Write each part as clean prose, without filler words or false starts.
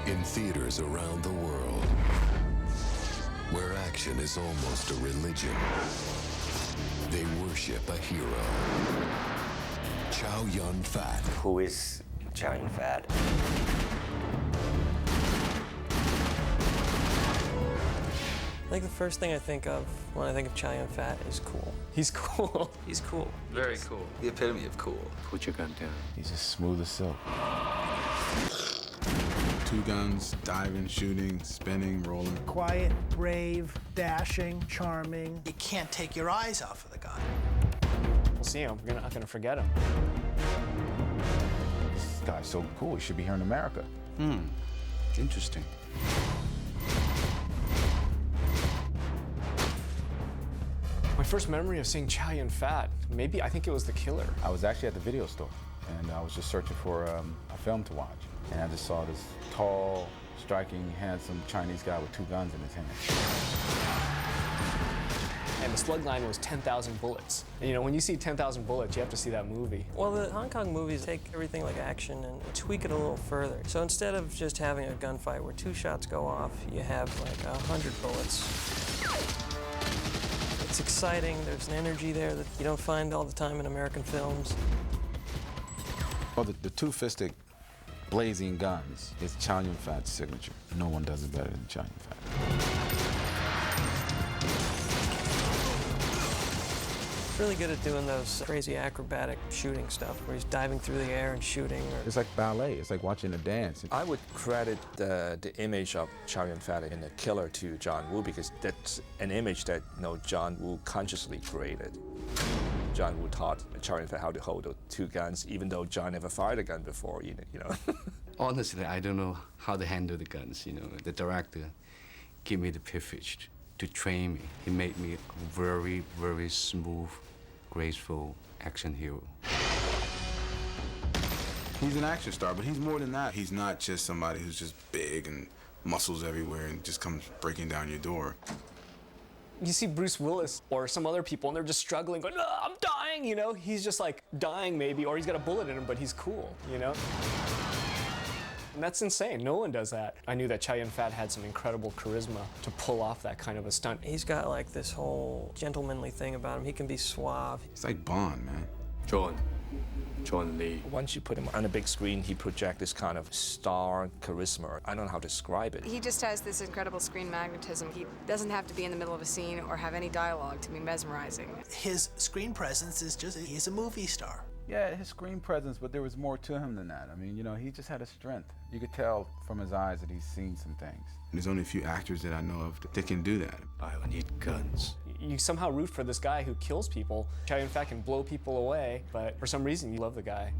In theaters around the world, where action is almost a religion, they worship a hero. Chow Yun-fat. Who is Chow Yun-fat? I think the first thing I think of when I think of Chow Yun-fat is cool. He's cool. He's cool. Very cool. The epitome of cool. Put your gun down. He's just smooth as silk. Two guns, diving, shooting, spinning, rolling. Quiet, brave, dashing, charming. You can't take your eyes off of the guy. We'll see him. We're not gonna forget him. This guy's so cool. He should be here in America. Interesting. My first memory of seeing Chow Yun-fat, maybe I think it was The Killer. I was actually at the video store, and I was just searching for a film to watch. And I just saw this tall, striking, handsome Chinese guy with two guns in his hand. And the slug line was 10,000 bullets. And, you know, when you see 10,000 bullets, you have to see that movie. Well, the Hong Kong movies take everything like action and tweak it a little further. So instead of just having a gunfight where 2 shots go off, you have like 100 bullets. It's exciting. There's an energy there that you don't find all the time in American films. Well, the two-fisted blazing guns is Chow Yun-fat's signature. No one does it better than Chow Yun-fat. Really good at doing those crazy acrobatic shooting stuff where he's diving through the air and shooting. It's like ballet. It's like watching a dance. I would credit the image of Chow Yun-fat in The Killer to John Woo, because that's an image that John Woo consciously created. John Woo taught Chow Yun-fat how to hold the 2 guns, even though John never fired a gun before. You know. Honestly, I don't know how to handle the guns. The director gave me the privilege to train me. He made me a very, very smooth, graceful action hero. He's an action star, but he's more than that. He's not just somebody who's just big and muscles everywhere and just comes breaking down your door. You see Bruce Willis or some other people and they're just struggling, going, "Oh, I'm dying," you know? He's just like dying maybe, or he's got a bullet in him, but he's cool, you know? And that's insane. No one does that. I knew that Chow Yun-fat had some incredible charisma to pull off that kind of a stunt. He's got like this whole gentlemanly thing about him. He can be suave. It's like Bond, man. John Lee. Once you put him on a big screen, he projects this kind of star charisma. I don't know how to describe it. He just has this incredible screen magnetism. He doesn't have to be in the middle of a scene or have any dialogue to be mesmerizing. His screen presence is just, he's a movie star. Yeah, his screen presence, but there was more to him than that. I mean, you know, he just had a strength. You could tell from his eyes that he's seen some things. There's only a few actors that I know of that can do that. I need guns. You somehow root for this guy who kills people. Chow Yun-fat can blow people away, but for some reason you love the guy.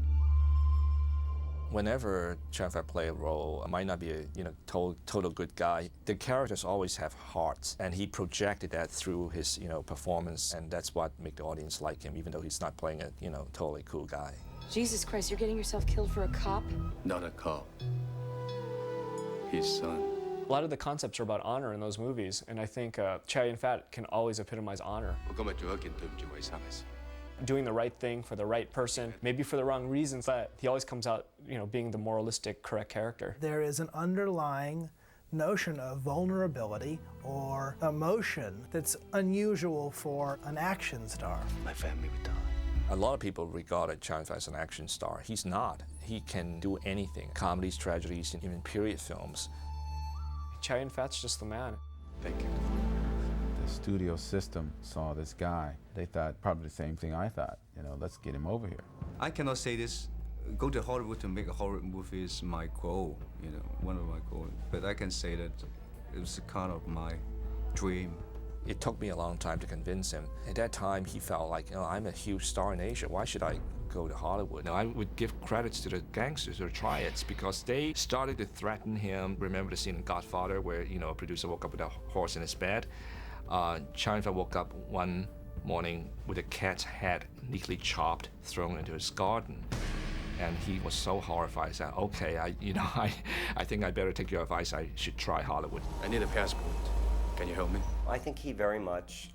Whenever Chow Yun-fat play a role, might not be a total good guy, the characters always have hearts, and he projected that through his performance, and that's what made the audience like him, even though he's not playing a totally cool guy. Jesus Christ, you're getting yourself killed for a cop? Not a cop. His son. A lot of the concepts are about honor in those movies, and I think Chow Yun-fat can always epitomize honor. Doing the right thing for the right person, maybe for the wrong reasons, but he always comes out, being the moralistic, correct character. There is an underlying notion of vulnerability or emotion that's unusual for an action star. My family would die. A lot of people regarded Chow Yun-fat as an action star. He's not. He can do anything. Comedies, tragedies, and even period films. Chow Yun-fat's just the man. Thank you. The studio system saw this guy. They thought probably the same thing I thought. Let's get him over here. I cannot say this. Go to Hollywood to make a horror movie is my goal, one of my goals. But I can say that it was kind of my dream. It took me a long time to convince him. At that time, he felt like, I'm a huge star in Asia. Why should I go to Hollywood? Now, I would give credits to the gangsters or triads because they started to threaten him. Remember the scene in Godfather where, a producer woke up with a horse in his bed? Chow Yun-fat woke up one morning with a cat's head neatly chopped, thrown into his garden. And he was so horrified. He said, okay, I think I better take your advice. I should try Hollywood. I need a passport. Can you help me? I think he very much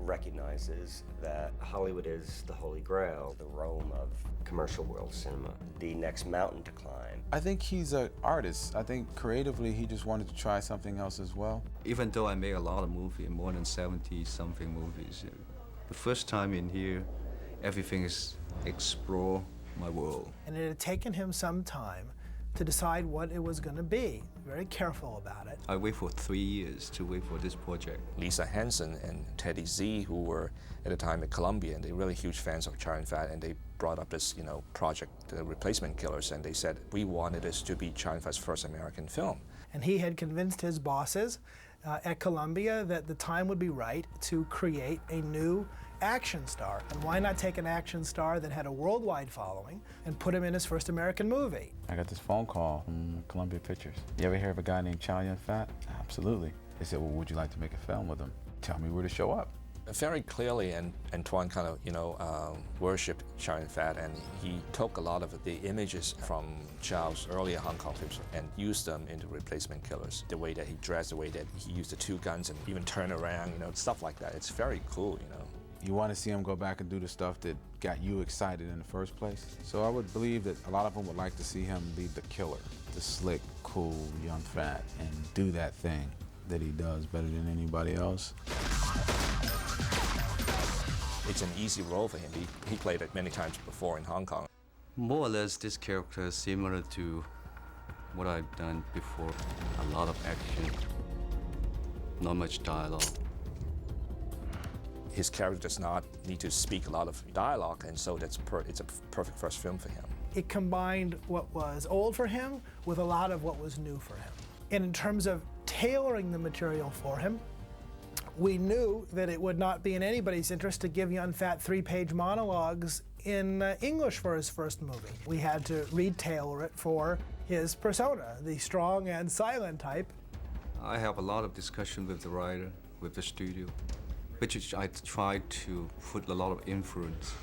recognizes that Hollywood is the holy grail, the Rome of commercial world cinema, the next mountain to climb. I think he's an artist. I think creatively he just wanted to try something else as well. Even though I made a lot of movies, more than 70-something movies, the first time in here, everything is explore my world. And it had taken him some time to decide what it was going to be. Very careful about it. I wait for 3 years to wait for this project. Lisa Hanson and Teddy Z, who were at the time at Columbia, and they're really huge fans of Chow Yun-fat, and they brought up this, project, The Replacement Killers, and they said, we wanted this to be Chow Yun-fat's first American film. And he had convinced his bosses at Columbia that the time would be right to create a new action star. And why not take an action star that had a worldwide following and put him in his first American movie? I got this phone call from Columbia Pictures. You ever hear of a guy named Chow Yun-fat? Absolutely. They said, well, would you like to make a film with him? Tell me where to show up. Very clearly, Antoine kind of, worshipped Chow Yun-fat, and he took a lot of the images from Chow's earlier Hong Kong films and used them into Replacement Killers. The way that he dressed, the way that he used the two guns and even turn around, stuff like that. It's very cool, You want to see him go back and do the stuff that got you excited in the first place. So I would believe that a lot of them would like to see him be the killer, the slick, cool, young fat, and do that thing that he does better than anybody else. It's an easy role for him. He played it many times before in Hong Kong. More or less, this character is similar to what I've done before. A lot of action, not much dialogue. His character does not need to speak a lot of dialogue, and so it's a perfect first film for him. It combined what was old for him with a lot of what was new for him. And in terms of tailoring the material for him, we knew that it would not be in anybody's interest to give Yun-fat 3-page monologues in English for his first movie. We had to re-tailor it for his persona, the strong and silent type. I have a lot of discussion with the writer, with the studio, which is I tried to put a lot of influence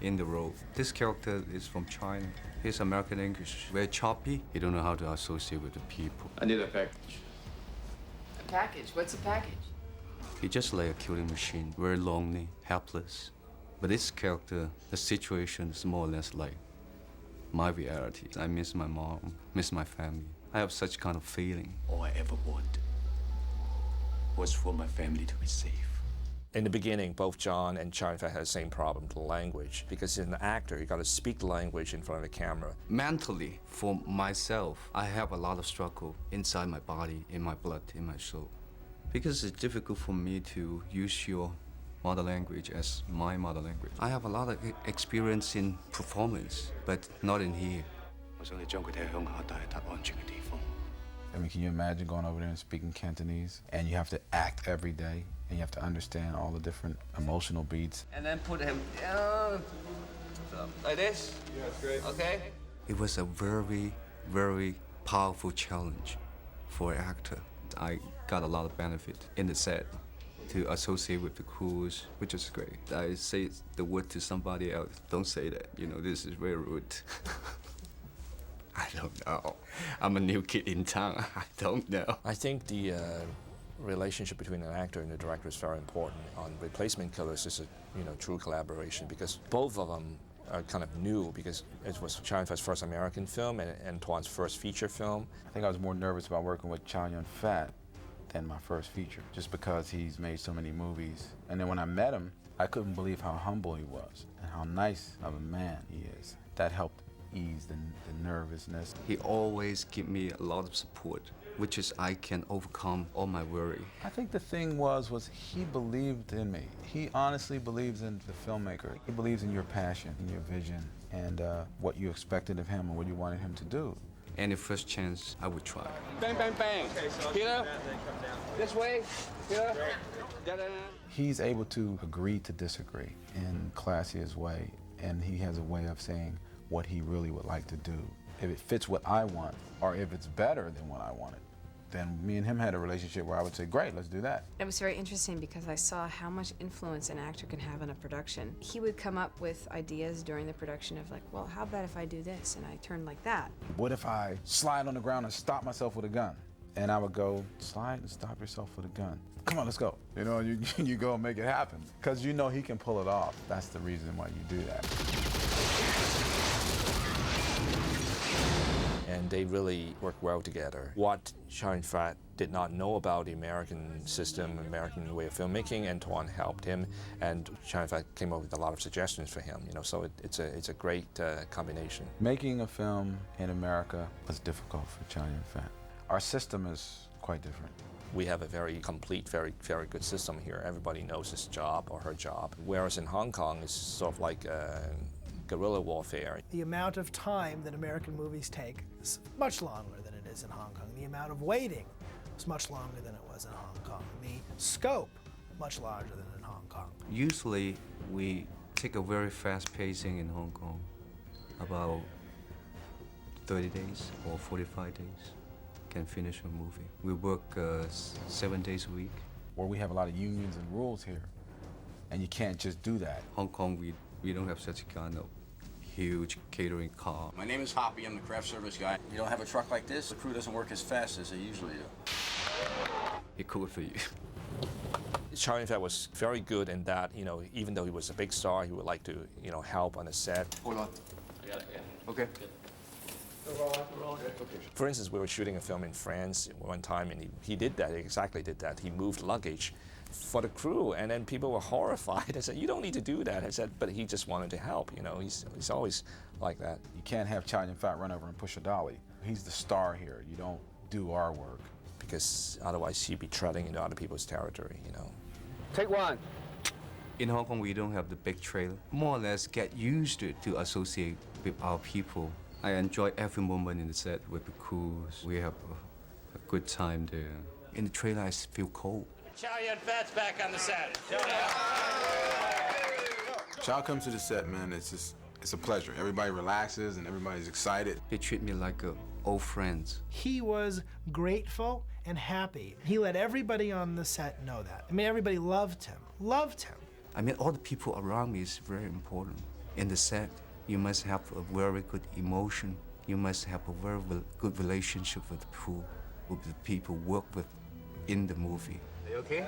in the role. This character is from China. His American English very choppy. He don't know how to associate with the people. I need a package. A package? What's a package? He's just like a killing machine, very lonely, helpless. But this character, the situation is more or less like my reality. I miss my mom, miss my family. I have such kind of feeling. All I ever wanted was for my family to be safe. In the beginning, both John and Chow Yun-fat had the same problem, the language. Because as an actor, you got to speak the language in front of the camera. Mentally, for myself, I have a lot of struggle inside my body, in my blood, in my soul. Because it's difficult for me to use your mother language as my mother language. I have a lot of experience in performance, but not in here. I mean, can you imagine going over there and speaking Cantonese? And you have to act every day, and you have to understand all the different emotional beats. And then put him down. So, like this? Yeah, that's great. Okay? It was a very, very powerful challenge for an actor. I got a lot of benefit in the set to associate with the crews, which is great. I say the word to somebody else, don't say that, this is very rude. I don't know. I'm a new kid in town. I don't know. I think the relationship between an actor and the director is very important. On Replacement Killers, it's a true collaboration because both of them are kind of new because it was Chow Yun-fat's first American film and Antoine's first feature film. I think I was more nervous about working with Chow Yun-fat than my first feature, just because he's made so many movies. And then when I met him, I couldn't believe how humble he was and how nice of a man he is. That helped ease the nervousness. He always give me a lot of support, which is I can overcome all my worry. I think the thing was he believed in me. He honestly believes in the filmmaker. He believes in your passion, in your vision, and what you expected of him and what you wanted him to do. Any first chance, I would try. Bang, bang, bang. Okay, so Peter, this way. Peter. He's able to agree to disagree in classiest way, and he has a way of saying what he really would like to do. If it fits what I want, or if it's better than what I wanted, then me and him had a relationship where I would say, great, let's do that. It was very interesting because I saw how much influence an actor can have in a production. He would come up with ideas during the production of like, well, how about if I do this and I turn like that? What if I slide on the ground and stop myself with a gun? And I would go, slide and stop yourself with a gun. Come on, let's go. You know, you go and make it happen. Because you know he can pull it off. That's the reason why you do that. And they really work well together. What Chow Yun-fat did not know about the American system, American way of filmmaking, Antoine helped him, and Chow Yun-fat came up with a lot of suggestions for him. You know, so it's a great combination. Making a film in America was difficult for Chow Yun-fat. Our system is quite different. We have a very complete, very good system here. Everybody knows his job or her job. Whereas in Hong Kong, it's sort of like guerrilla warfare. The amount of time that American movies take is much longer than it is in Hong Kong. The amount of waiting is much longer than it was in Hong Kong. The scope, much larger than in Hong Kong. Usually, we take a very fast pacing in Hong Kong, about 30 days or 45 days. Can finish a movie. We work 7 days a week. Where we have a lot of unions and rules here, and you can't just do that. Hong Kong, we don't have such a kind of huge catering car. My name is Hoppy, I'm the craft service guy. You don't have a truck like this, the crew doesn't work as fast as they usually do. He cooked for you. Chow Yun-fat was very good in that, you know, even though he was a big star, he would like to, you know, help on the set. Hold on. I got it, yeah. Okay. For instance, we were shooting a film in France one time, and he did that, he exactly did that. He moved luggage for the crew, and then people were horrified. I said, you don't need to do that. I said, but he just wanted to help, you know. He's always like that. You can't have Chow Yun-fat run over and push a dolly. He's the star here. You don't do our work. Because otherwise he'd be treading into other people's territory, you know. Take one. In Hong Kong, we don't have the big trailer. More or less get used to associate with our people. I enjoy every moment in the set with the crews. We have a good time there. In the trailer, I feel cold. Chow Yun-fat's back on the set. Chow comes to the set, man, it's a pleasure. Everybody relaxes and everybody's excited. They treat me like old friends. He was grateful and happy. He let everybody on the set know that. I mean, everybody loved him. I mean, all the people around me is very important. In the set, you must have a very good emotion. You must have a very good relationship with the people work with in the movie. Are you okay?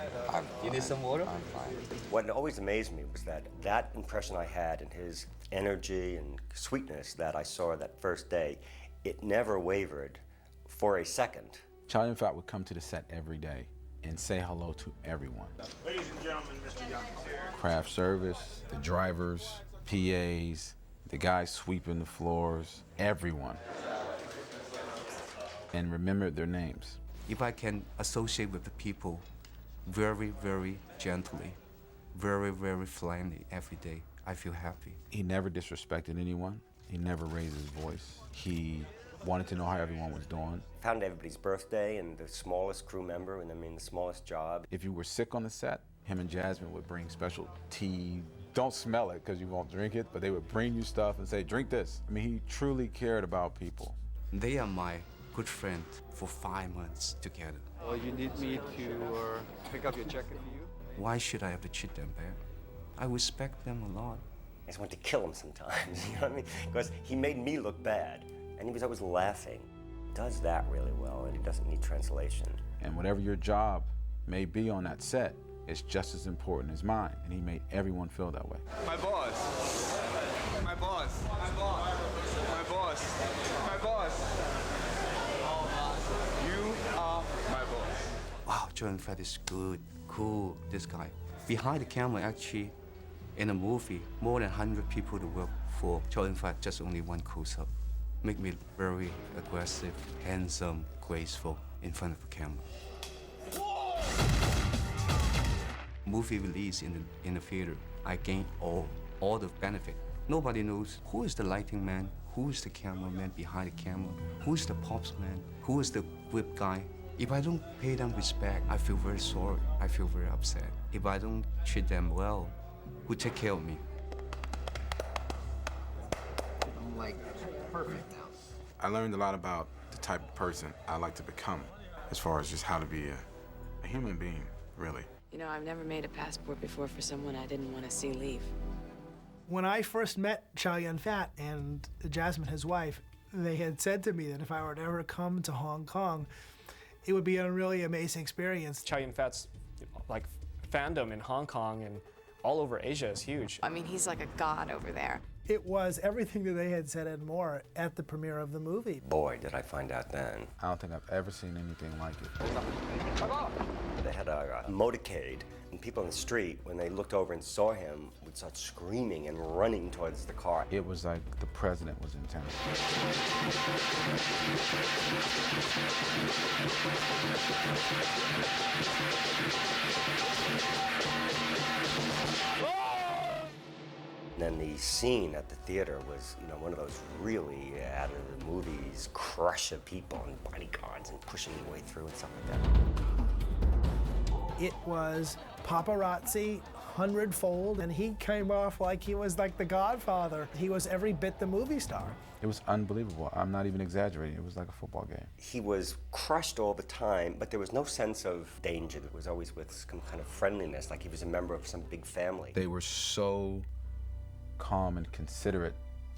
You need some water? I'm fine. What always amazed me was that impression I had and his energy and sweetness that I saw that first day, it never wavered for a second. Chow Yun-fat would come to the set every day and say hello to everyone. Ladies and gentlemen, Mr. Young is here. Craft service, the drivers, PAs, the guys sweeping the floors, everyone. And remember their names. If I can associate with the people very, very gently, very, very friendly every day, I feel happy. He never disrespected anyone. He never raised his voice. He wanted to know how everyone was doing. Found everybody's birthday and the smallest crew member, and I mean the smallest job. If you were sick on the set, him and Jasmine would bring special tea. Don't smell it because you won't drink it, but they would bring you stuff and say, drink this. I mean, he truly cared about people. They are my good friend for 5 months together. Well, you need me to pick up your jacket for you? Why should I have to treat them bad? I respect them a lot. I just want to kill him sometimes, you know what I mean? Because he made me look bad, and he was always laughing. He does that really well, and he doesn't need translation. And whatever your job may be on that set, it's just as important as mine, and he made everyone feel that way. My boss. My boss. My boss. My boss. My boss. You are my boss. Wow, Chow Yun-fat is good, cool, this guy. Behind the camera, actually, in a movie, more than 100 people to work for. Chow Yun-fat, just only one close-up. Make me very aggressive, handsome, graceful in front of the camera. Movie release in the theater, I gain all the benefit. Nobody knows who is the lighting man, who is the cameraman behind the camera, who is the props man, who is the whip guy. If I don't pay them respect, I feel very sorry. I feel very upset. If I don't treat them well, who take care of me? I'm like perfect now. I learned a lot about the type of person I like to become, as far as just how to be a human being, really. You know, I've never made a passport before for someone I didn't want to see leave. When I first met Chow Yun-fat and Jasmine, his wife, they had said to me that if I were to ever come to Hong Kong, It would be a really amazing experience. Chow Yun-fat's like fandom in Hong Kong and all over Asia is huge. I mean, he's like a god over there. It was everything that they had said and more at the premiere of the movie. Boy, did I find out then. I don't think I've ever seen anything like it. They had a motorcade, and people in the street, when they looked over and saw him, would start screaming and running towards the car. It was like the president was in town. And then the scene at the theater was, one of those really out of the movies crush of people and bodyguards and pushing your way through and stuff like that. It was paparazzi 100-fold, and he came off like he was like the Godfather. He was every bit the movie star. It was unbelievable. I'm not even exaggerating. It was like a football game. He was crushed all the time, but there was no sense of danger. It was always with some kind of friendliness, like he was a member of some big family. They were so calm and considerate.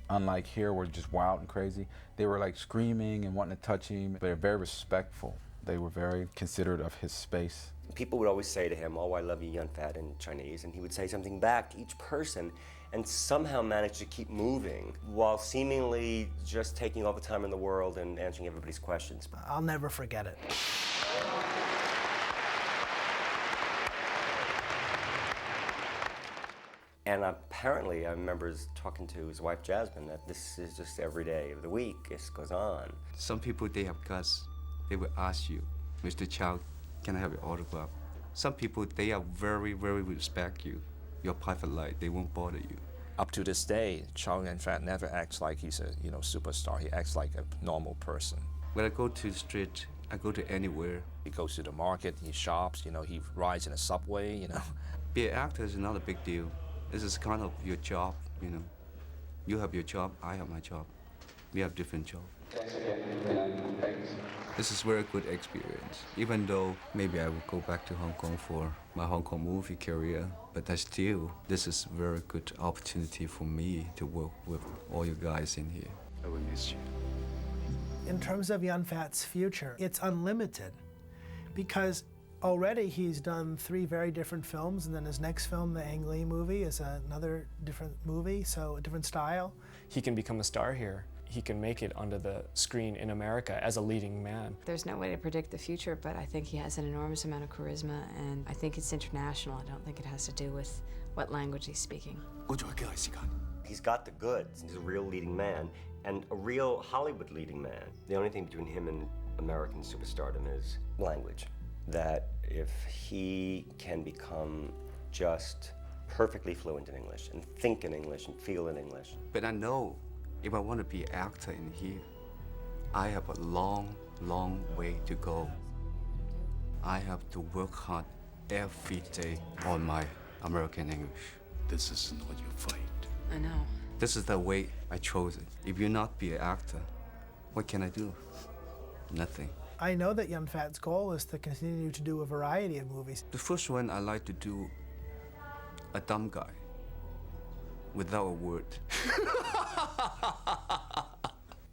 Unlike here, we're just wild and crazy. They were like screaming and wanting to touch him. They're very respectful. They were very considerate of his space. People would always say to him, "Oh, I love you, Yun-fat," in Chinese, and he would say something back to each person and somehow manage to keep moving while seemingly just taking all the time in the world and answering everybody's questions. I'll never forget it. And apparently, I remember talking to his wife, Jasmine, that this is just every day of the week. This goes on. Some people, they have guts. They will ask you, Mr. Chow, can I have your autograph? Some people, they are very, very respect you. Your private life, they won't bother you. Up to this day, Chow Yun-fat never acts like he's a superstar. He acts like a normal person. When I go to the street, I go to anywhere. He goes to the market, he shops, he rides in a subway, Be an actor is not a big deal. This is kind of your job, You have your job, I have my job. We have different jobs. This is very good experience. Even though maybe I will go back to Hong Kong for my Hong Kong movie career, but this is a very good opportunity for me to work with all you guys in here. I will miss you. In terms of Yun-fat's future, it's unlimited because already he's done 3 very different films, and then his next film, the Ang Lee movie, is another different movie, so a different style. He can become a star here. He can make it onto the screen in America as a leading man. There's no way to predict the future, but I think he has an enormous amount of charisma, and I think it's international. I don't think it has to do with what language he's speaking. He's got the goods. He's a real leading man, and a real Hollywood leading man. The only thing between him and American superstardom is language. That if he can become just perfectly fluent in English and think in English and feel in English. But I know if I want to be an actor in here, I have a long, long way to go. I have to work hard every day on my American English. This is not your fight. I know. This is the way I chose it. If you not be an actor, what can I do? Nothing. I know that Yun-fat's goal is to continue to do a variety of movies. The first one, I like to do a dumb guy without a word.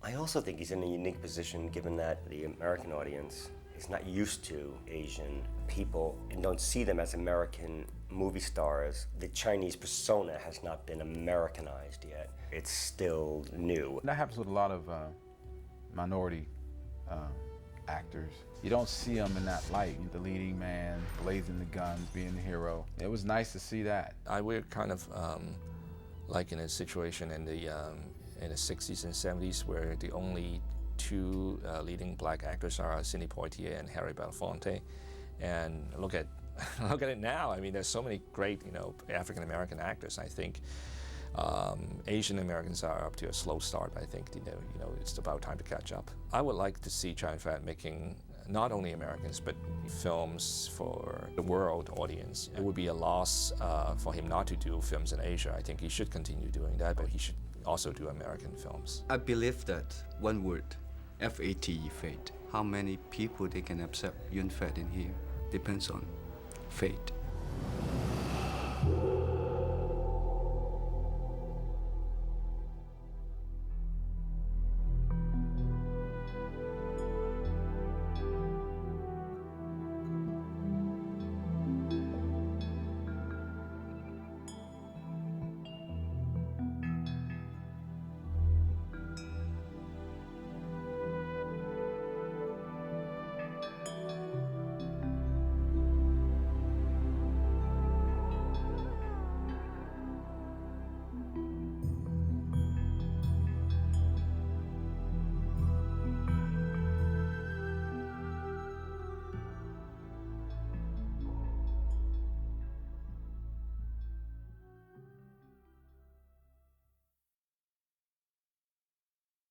I also think he's in a unique position given that the American audience is not used to Asian people and don't see them as American movie stars. The Chinese persona has not been Americanized yet. It's still new. That happens with a lot of minority actors. You don't see them in that light, the leading man, blazing the guns, being the hero. It was nice to see that. We're kind of like in a situation in the 60s and 70s where the only 2 leading black actors are Sidney Poitier and Harry Belafonte. And look at it now. I mean, there's so many great, African American actors. I think Asian Americans are up to a slow start. I think it's about time to catch up. I would like to see Chow Yun-fat making not only Americans but films for the world audience. It would be a loss for him not to do films in Asia. I think he should continue doing that, but he should also do American films. I believe that one word, F-A-T-E, fate. How many people they can accept Yun-fat in here depends on fate.